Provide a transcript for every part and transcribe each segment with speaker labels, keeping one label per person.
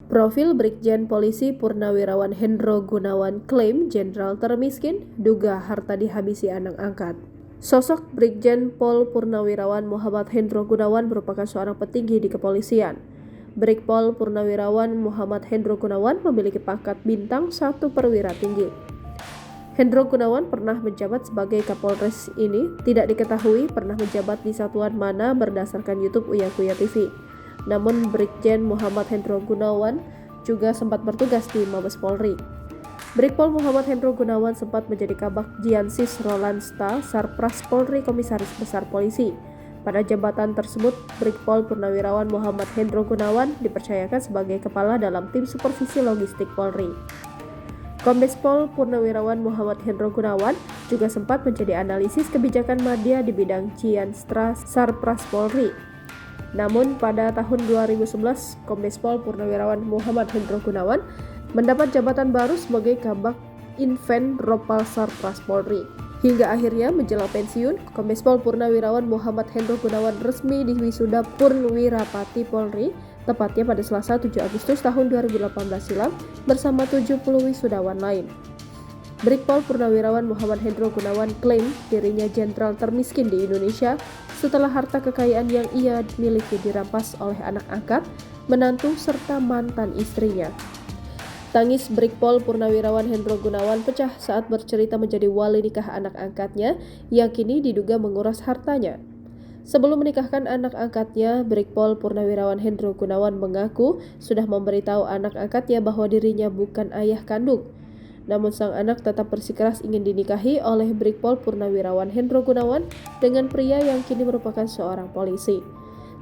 Speaker 1: Profil Brigjen Polisi Purnawirawan Hendro Gunawan klaim jenderal termiskin, duga harta dihabisi anak angkat. Sosok Brigjen Pol Purnawirawan Muhammad Hendro Gunawan merupakan seorang petinggi di kepolisian. Brigpol Purnawirawan Muhammad Hendro Gunawan memiliki pangkat bintang 1 perwira tinggi. Hendro Gunawan pernah menjabat sebagai Kapolres ini tidak diketahui pernah menjabat di satuan mana berdasarkan YouTube Uya Kuya TV. Namun Brigjen Muhammad Hendro Gunawan juga sempat bertugas di Mabes Polri. Brigpol Muhammad Hendro Gunawan sempat menjadi Kabak Jiansis Rolandsta Sarpras Polri Komisaris Besar Polisi. Pada jabatan tersebut, Brigpol Purnawirawan Muhammad Hendro Gunawan dipercayakan sebagai kepala dalam tim supervisi logistik Polri. Kombes Pol Purnawirawan Muhammad Hendro Gunawan juga sempat menjadi analisis kebijakan media di bidang Jianstra Sarpras Polri. Namun pada tahun 2011, Kombes Pol Purnawirawan Muhammad Hendro Gunawan mendapat jabatan baru sebagai Kabak Inven Ropal Sarpras Polri. Hingga akhirnya menjelang pensiun, Kombes Pol Purnawirawan Muhammad Hendro Gunawan resmi diwisuda Purnwirapati Polri, tepatnya pada Selasa 7 Agustus tahun 2018 silam bersama 70 wisudawan lain. Brigpol Purnawirawan Muhammad Hendro Gunawan klaim dirinya jenderal termiskin di Indonesia setelah harta kekayaan yang ia miliki dirampas oleh anak angkat, menantu serta mantan istrinya. Tangis Brigpol Purnawirawan Hendro Gunawan pecah saat bercerita menjadi wali nikah anak angkatnya yang kini diduga menguras hartanya. Sebelum menikahkan anak angkatnya, Brigpol Purnawirawan Hendro Gunawan mengaku sudah memberitahu anak angkatnya bahwa dirinya bukan ayah kandung. Namun sang anak tetap bersikeras ingin dinikahi oleh Brigpol Purnawirawan Hendro Gunawan dengan pria yang kini merupakan seorang polisi.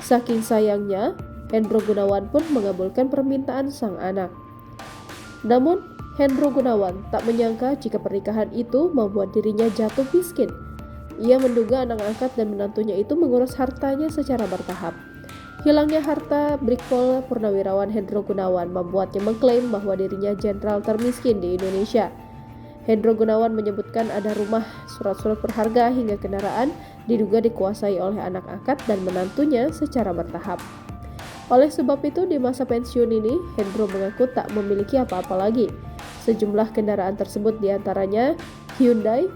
Speaker 1: Saking sayangnya, Hendro Gunawan pun mengabulkan permintaan sang anak. Namun, Hendro Gunawan tak menyangka jika pernikahan itu membuat dirinya jatuh miskin. Ia menduga anak angkat dan menantunya itu menguras hartanya secara bertahap. Hilangnya harta Brigpol Purnawirawan Hendro Gunawan membuatnya mengklaim bahwa dirinya jenderal termiskin di Indonesia. Hendro Gunawan menyebutkan ada rumah, surat-surat berharga hingga kendaraan diduga dikuasai oleh anak angkat dan menantunya secara bertahap. Oleh sebab itu, di masa pensiun ini, Hendro mengaku tak memiliki apa-apa lagi. Sejumlah kendaraan tersebut diantaranya Hyundai,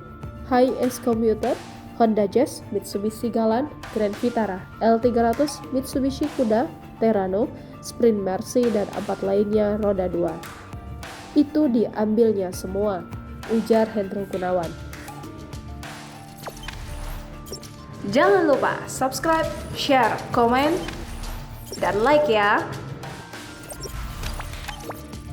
Speaker 1: Hi-Ace Commuter, Honda Jazz, Mitsubishi Galant, Grand Vitara, L300, Mitsubishi Kuda, Terrano, Sprint Mercy, dan 4 lainnya roda 2. Itu diambilnya semua, ujar Hendro Gunawan.
Speaker 2: Jangan lupa subscribe, share, komen, dan like ya.